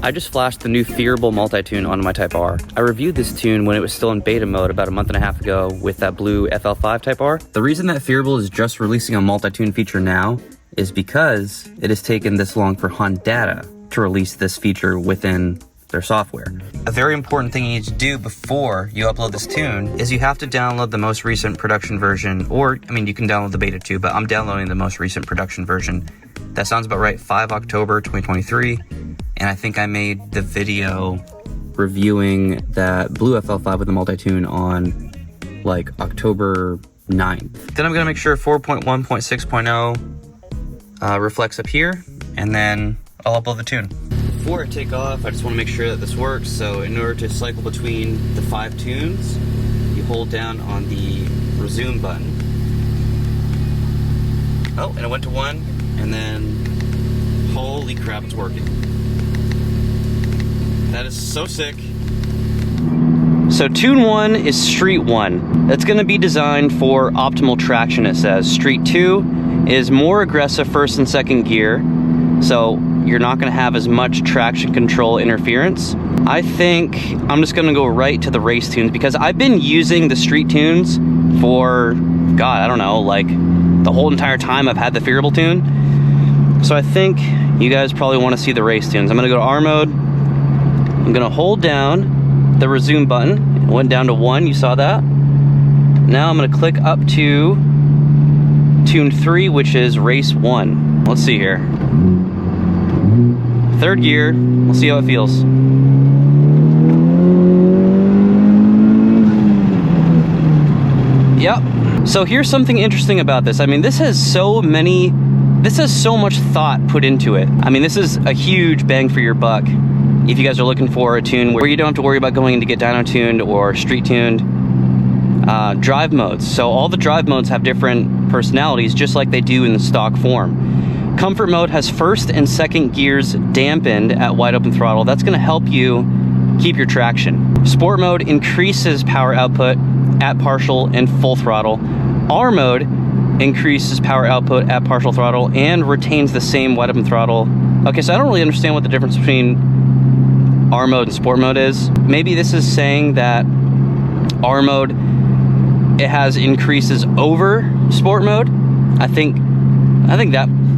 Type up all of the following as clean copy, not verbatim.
I just flashed the new Phearable multi-tune onto my Type R. I reviewed this tune when it was still in beta mode about a month and a half ago with that blue FL5 Type R. The reason that Phearable is just releasing a multi-tune feature now is because it has taken this long for Hondata to release this feature within their software. A very important thing you need to do before you upload this tune is you have to download the most recent production version, or, I mean, you can download the beta too, but I'm downloading the most recent production version. That sounds about right, 5 October 2023, and I think I made the video reviewing that blue FL5 with the multi-tune on, like, October 9th. Then I'm gonna make sure 4.1.6.0 reflects up here, and then I'll upload the tune. Before I take off, I just want to make sure that this works. So in order to cycle between the 5 tunes, you hold down on the resume button. Oh, and it went to 1, and then holy crap, it's working. That is so sick. So tune 1 is Street 1. That's going to be designed for optimal traction, it says. Street 2 is more aggressive first and second gear. So you're not going to have as much traction control interference. I think I'm just going to go right to the race tunes because I've been using the street tunes for, God, I don't know, like the whole entire time I've had the Phearable tune. So I think you guys probably want to see the race tunes. I'm going to go to R mode. I'm going to hold down the resume button. It went down to 1, you saw that. Now I'm going to click up to tune 3, which is race 1. Let's see here. 3rd gear, we'll see how it feels. Yep. So here's something interesting about this. I mean, this has so much thought put into it. I mean, this is a huge bang for your buck. If you guys are looking for a tune where you don't have to worry about going in to get dyno tuned or street tuned, drive modes. So all the drive modes have different personalities, just like they do in the stock form. Comfort mode has first and second gears dampened at wide open throttle. That's going to help you keep your traction. Sport mode increases power output at partial and full throttle. R mode increases power output at partial throttle and retains the same wide open throttle. Okay, so I don't really understand what the difference between R mode and sport mode is. Maybe this is saying that R mode, it has increases over sport mode. I think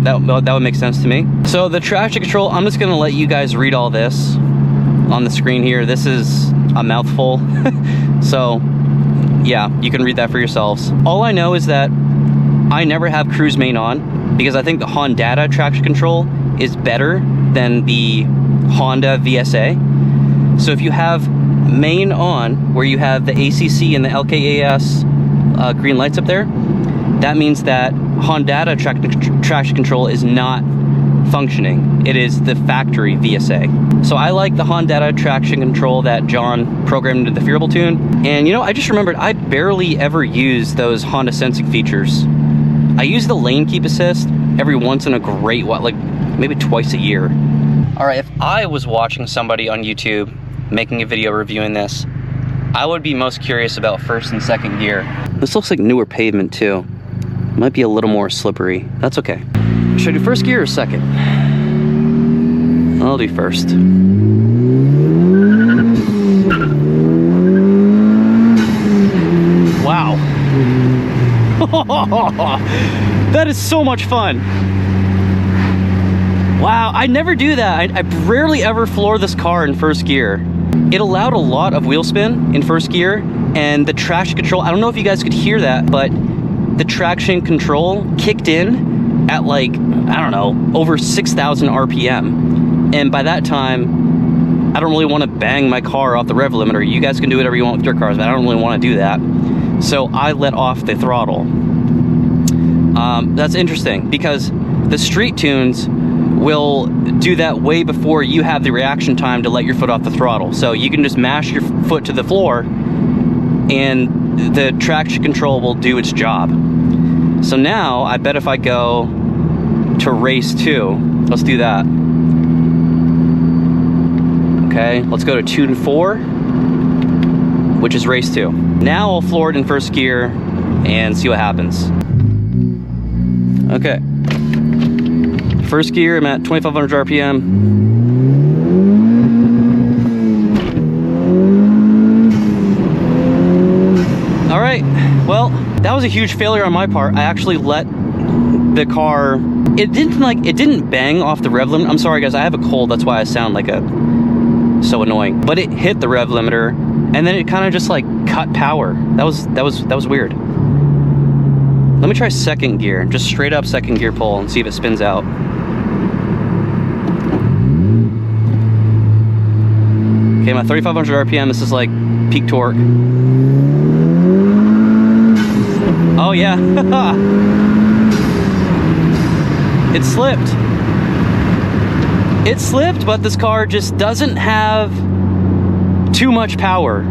that would make sense to me. So the traction control, I'm just gonna let you guys read all this on the screen here. This is a mouthful. So yeah, you can read that for yourselves. All I know is that I never have cruise main on because I think the Hondata traction control is better than the Honda VSA. So if you have main on, where you have the ACC and the LKAS green lights up there, that means that Hondata traction control is not functioning. It is the factory VSA. So I like the Hondata traction control that John programmed into the Phearable tune. And you know, I just remembered I barely ever use those Honda sensing features. I use the lane keep assist every once in a great while, like maybe twice a year. All right, if I was watching somebody on YouTube making a video reviewing this, I would be most curious about first and second gear. This looks like newer pavement too. Might be a little more slippery. That's okay. Should I do first gear or second? I'll do first. Wow. That is so much fun. Wow, I never do that. I rarely ever floor this car in first gear. It allowed a lot of wheel spin in first gear, and the traction control, I don't know if you guys could hear that, but the traction control kicked in at like, I don't know, over 6,000 RPM. And by that time, I don't really want to bang my car off the rev limiter. You guys can do whatever you want with your cars, but I don't really want to do that. So I let off the throttle. That's interesting because the street tunes will do that way before you have the reaction time to let your foot off the throttle. So you can just mash your foot to the floor and the traction control will do its job. So now I bet if I go to race 2, let's do that. Okay, let's go to tune 4, which is race 2. Now I'll floor it in first gear and see what happens. Okay. First gear, I'm at 2,500 RPM. was a huge failure on my part. I actually let the car, it didn't bang off the rev limiter. I'm sorry guys, I have a cold, that's why I sound like so annoying. But it hit the rev limiter, and then it kind of just like cut power. That was weird. Let me try second gear, just straight up second gear pull and see if it spins out. Okay, my 3,500 RPM, this is like peak torque. Oh yeah, it slipped. It slipped, but this car just doesn't have too much power,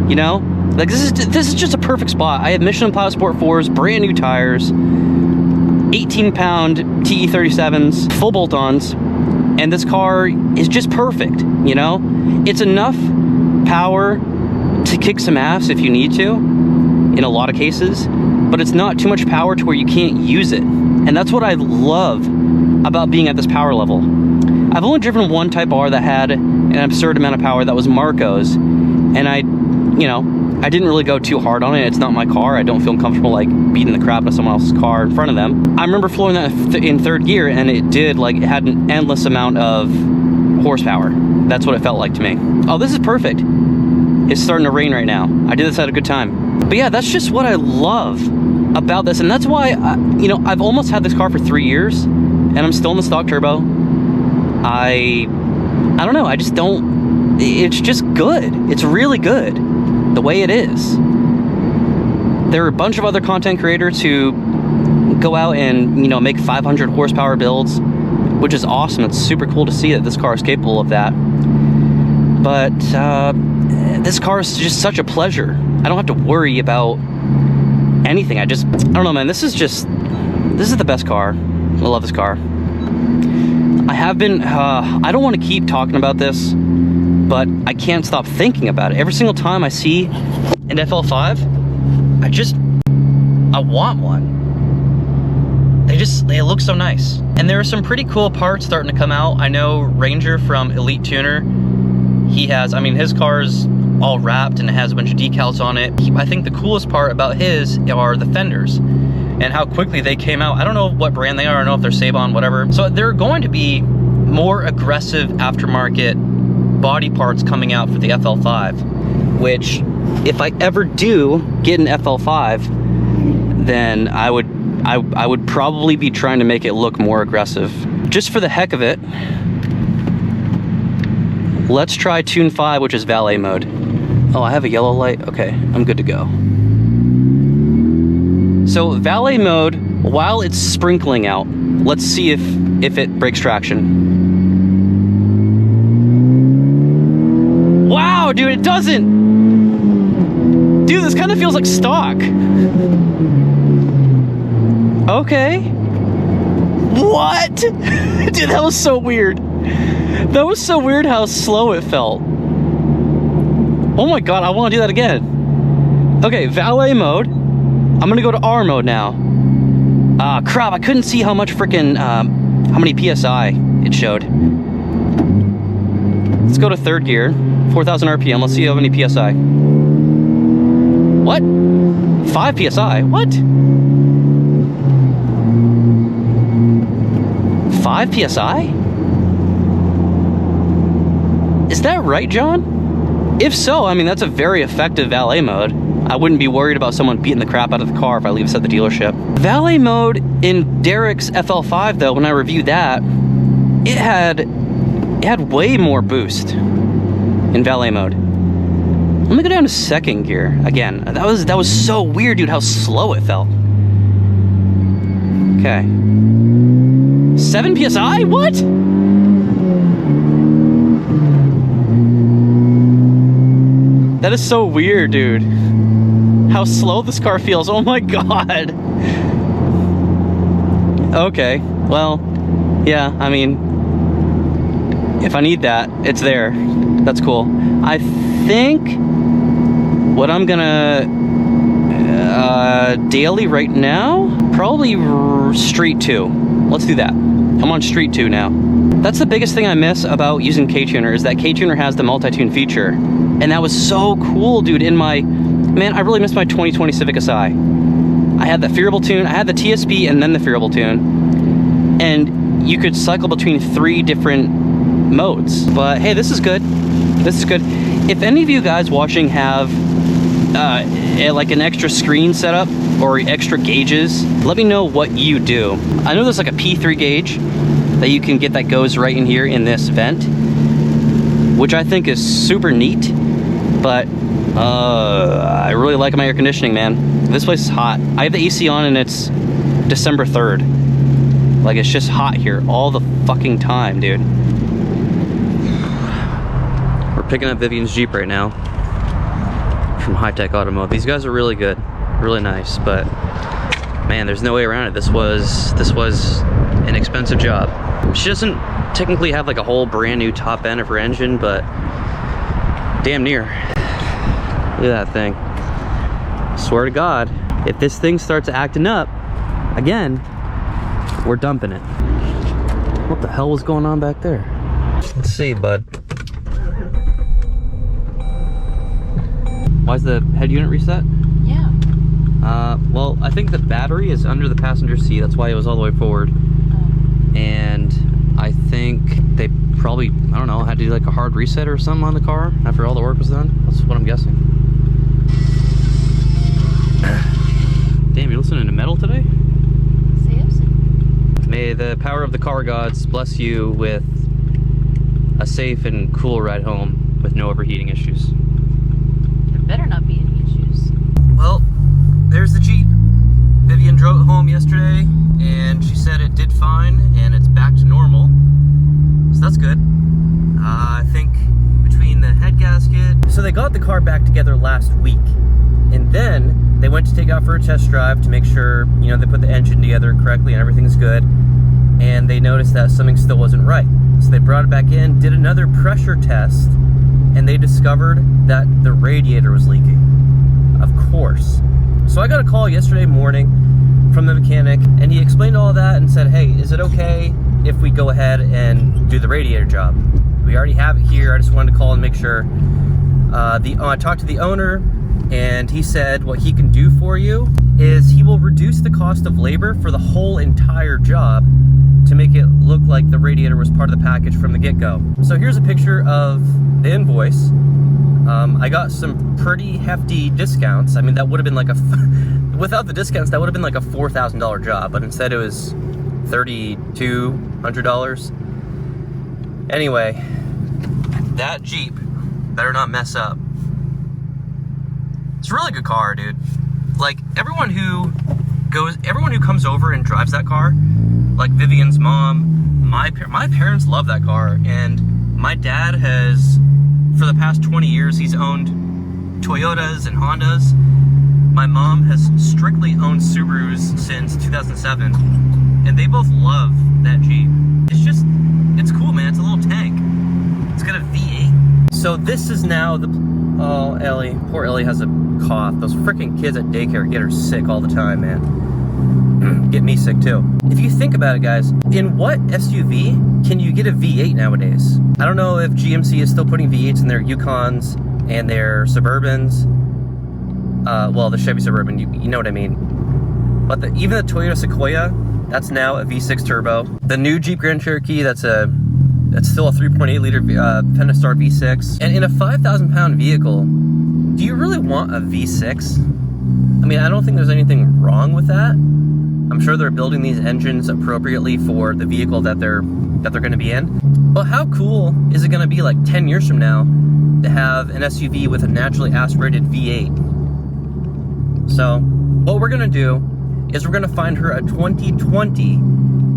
you know? Like this is just a perfect spot. I have Michelin Pilot Sport 4s, brand new tires, 18-pound TE37s, full bolt-ons, and this car is just perfect, you know? It's enough power to kick some ass if you need to, in a lot of cases, but it's not too much power to where you can't use it. And that's what I love about being at this power level. I've only driven one Type R that had an absurd amount of power, that was Marco's, and I didn't really go too hard on it. It's not my car. I don't feel comfortable like beating the crap out of someone else's car in front of them. I remember flooring that in third gear, and it had an endless amount of horsepower. That's what it felt like to me. Oh, this is perfect. It's starting to rain right now. I did this at a good time. But yeah, that's just what I love about this, and that's why I've almost had this car for 3 years, and I'm still in the stock turbo. I don't know. I just don't. It's just good. It's really good the way it is. There are a bunch of other content creators who go out and make 500 horsepower builds, which is awesome. It's super cool to see that this car is capable of that. But this car is just such a pleasure. I don't have to worry about anything. I don't know, man. This is the best car. I love this car. I have been, I don't want to keep talking about this, but I can't stop thinking about it. Every single time I see an FL5, I want one. They look so nice. And there are some pretty cool parts starting to come out. I know Ranger from Elite Tuner, his car's all wrapped and it has a bunch of decals on it. I think the coolest part about his are the fenders and how quickly they came out. I don't know what brand they are. I don't know if they're Sabon, whatever. So there are going to be more aggressive aftermarket body parts coming out for the FL5, which if I ever do get an FL5, then I would probably be trying to make it look more aggressive. Just for the heck of it, let's try Tune 5, which is Valet Mode. Oh, I have a yellow light? Okay, I'm good to go. So Valet Mode, while it's sprinkling out, let's see if it breaks traction. Wow, dude, it doesn't! Dude, this kind of feels like stock. Okay. What? Dude, that was so weird. That was so weird how slow it felt. Oh my god, I want to do that again. Okay, Valet Mode. I'm gonna go to R mode now. Crap, I couldn't see how much freaking, how many PSI it showed. Let's go to third gear, 4,000 RPM. Let's see how many PSI. What? 5 PSI? What? 5 PSI? Is that right, John? If so, that's a very effective Valet Mode. I wouldn't be worried about someone beating the crap out of the car if I leave this at the dealership. Valet Mode in Derek's FL5, though, when I reviewed that, it had way more boost in Valet Mode. Let me go down to second gear again. That was so weird, dude, how slow it felt. Okay. 7 PSI? What? That is so weird, dude. How slow this car feels. Oh my god. Okay, well, yeah, if I need that, it's there. That's cool. I think what I'm gonna daily right now, probably Street 2. Let's do that. I'm on Street 2 now. That's the biggest thing I miss about using K-Tuner, is that K-Tuner has the multi-tune feature. And that was so cool, dude. I really miss my 2020 Civic Si. I I had the Phearable tune, I had the TSP and then the Phearable tune. And you could cycle between 3 different modes. But hey, this is good. This is good. If any of you guys watching have like an extra screen setup or extra gauges, let me know what you do. I know there's like a P3 gauge that you can get that goes right in here in this vent, which I think is super neat. But I really like my air conditioning, man. This place is hot. I have the AC on and it's December 3rd. Like, it's just hot here all the fucking time, dude. We're picking up Vivian's Jeep right now from High Tech Automotive. These guys are really good, really nice, but man, there's no way around it. This was an expensive job. She doesn't technically have like a whole brand new top end of her engine, but damn near. Look at that thing. Swear to God, if this thing starts acting up again, we're dumping it. What the hell was going on back there? Let's see, bud. Why's the head unit reset? Yeah. Well, I think the battery is under the passenger seat. That's why it was all the way forward. Oh. And I think they probably, I don't know, had to do like a hard reset or something on the car after all the work was done. That's what I'm guessing. Damn, you're listening to metal today? May the power of the car gods bless you with a safe and cool ride home with no overheating issues. There better not be any issues. Well, there's the Jeep. Vivian drove it home yesterday and she said it did fine and it's back to normal. So that's good. I think between the head gasket... So they got the car back together last week. And then they went to take it out for a test drive to make sure, you know, they put the engine together correctly and everything's good. And they noticed that something still wasn't right. So they brought it back in, did another pressure test, and they discovered that the radiator was leaking. Of course. So I got a call yesterday morning from the mechanic, and he explained all that and said, hey, is it okay if we go ahead and do the radiator job? We already have it here. I just wanted to call and make sure. I talked to the owner, and he said what he can do for you is he will reduce the cost of labor for the whole entire job to make it look like the radiator was part of the package from the get-go. So here's a picture of the invoice. I got some pretty hefty discounts. I mean, that would have been like without the discounts, that would have been like a $4,000 job, but instead it was $3,200. Anyway, that Jeep better not mess up. It's a really good car, dude. Like, everyone who comes over and drives that car, like Vivian's mom, my parents love that car, and my dad has, for the past 20 years, he's owned Toyotas and Hondas. My mom has strictly owned Subarus since 2007, and they both love that Jeep. It's cool, man. It's a little tank. It's got a V8. So this is now the, oh, Ellie, poor Ellie has a cough. Those freaking kids at daycare get her sick all the time, man. Get me sick too. If you think about it, guys, in what SUV can you get a V8 nowadays? I don't know if GMC is still putting V8s in their Yukons and their Suburbans. Well, the Chevy Suburban, you know what I mean. But even the Toyota Sequoia, that's now a V6 turbo. The new Jeep Grand Cherokee, that's still a 3.8 liter Pentastar V6. And in a 5,000 pound vehicle, do you really want a V6? I mean, I don't think there's anything wrong with that. I'm sure they're building these engines appropriately for the vehicle that they're going to be in. But how cool is it going to be like 10 years from now to have an SUV with a naturally aspirated V8? So what we're going to do is we're going to find her a 2020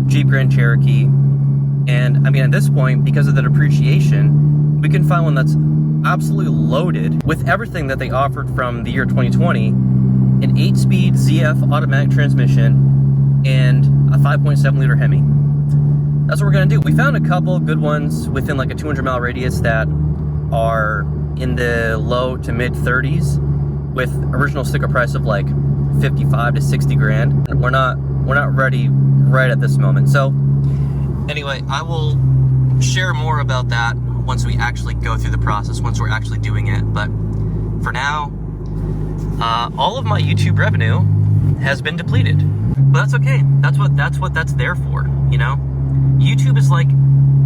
Jeep Grand Cherokee. And I mean, at this point, because of the depreciation, we can find one that's absolutely loaded with everything that they offered from the year 2020, an 8-speed ZF automatic transmission, and a 5.7 liter Hemi. That's what we're gonna do. We found a couple good ones within like a 200-mile radius that are in the low to mid 30s with original sticker price of like 55 to 60 grand. We're not ready right at this moment. So anyway, I will share more about that once we actually go through the process, once we're actually doing it. But for now, all of my YouTube revenue has been depleted. But that's okay. That's what that's there for, you know? YouTube is like,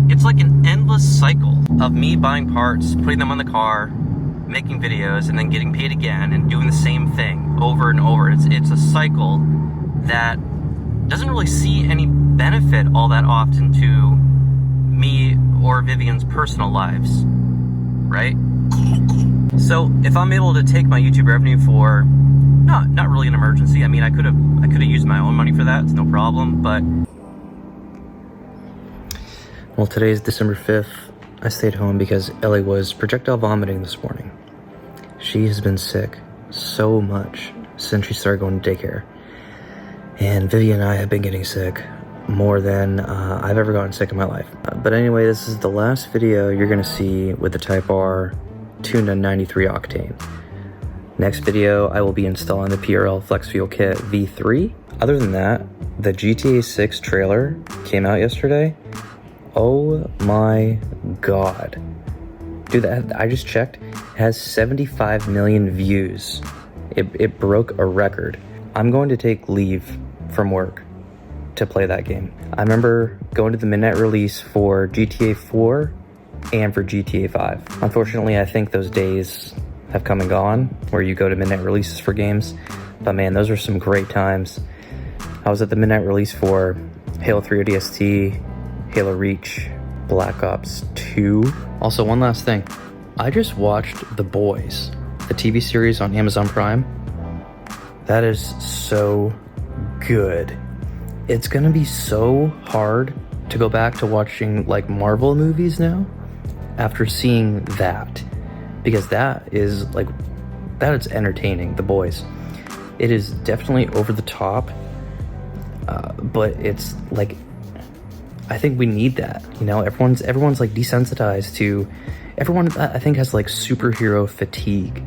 it's like an endless cycle of me buying parts, putting them on the car, making videos, and then getting paid again and doing the same thing over and over. It's a cycle that doesn't really see any benefit all that often to me or Vivian's personal lives, right? So if I'm able to take my YouTube revenue for not really an emergency, I mean, I could have used my own money for that, it's no problem, but well, today is December 5th. I stayed home because Ellie was projectile vomiting this morning. She has been sick so much since she started going to daycare. And Vivian and I have been getting sick more than I've ever gotten sick in my life. But anyway, this is the last video you're gonna see with the Type R tuned to 93 octane. Next video, I will be installing the PRL Flex Fuel Kit V3. Other than that, the GTA 6 trailer came out yesterday. Oh my God. Dude, I just checked, it has 75 million views. It broke a record. I'm going to take leave from work to play that game. I remember going to the midnight release for GTA 4 and for GTA 5. Unfortunately, I think those days have come and gone where you go to midnight releases for games. But man, those were some great times. I was at the midnight release for Halo 3 ODST, Halo Reach, Black Ops 2. Also, one last thing. I just watched The Boys, the TV series on Amazon Prime. That is so good. It's gonna be so hard to go back to watching like Marvel movies now after seeing that, because that is entertaining. The Boys. It is definitely over the top, but it's like, I think we need that, you know. Everyone's like desensitized to, everyone I think has like superhero fatigue.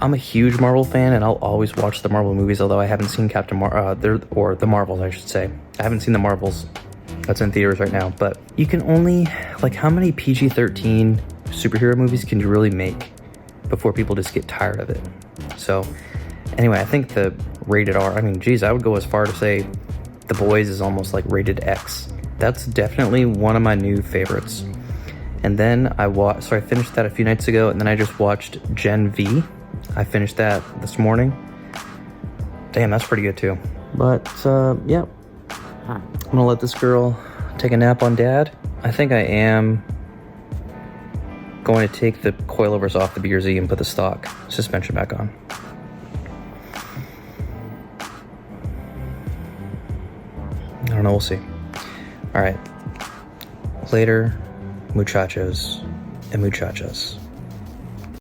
I'm a huge Marvel fan and I'll always watch the Marvel movies, although I haven't seen or the Marvels, I should say. I haven't seen the Marvels that's in theaters right now, but you can only, like, how many PG-13 superhero movies can you really make before people just get tired of it? So anyway, I think the rated R, I mean, geez, I would go as far to say The Boys is almost like rated X. That's definitely one of my new favorites. And then I finished that a few nights ago, and then I just watched Gen V. I finished that this morning. Damn, that's pretty good too. But yeah, I'm gonna let this girl take a nap on Dad. I think I am going to take the coilovers off the BRZ and put the stock suspension back on. I don't know, we'll see. All right, later, muchachos and muchachas.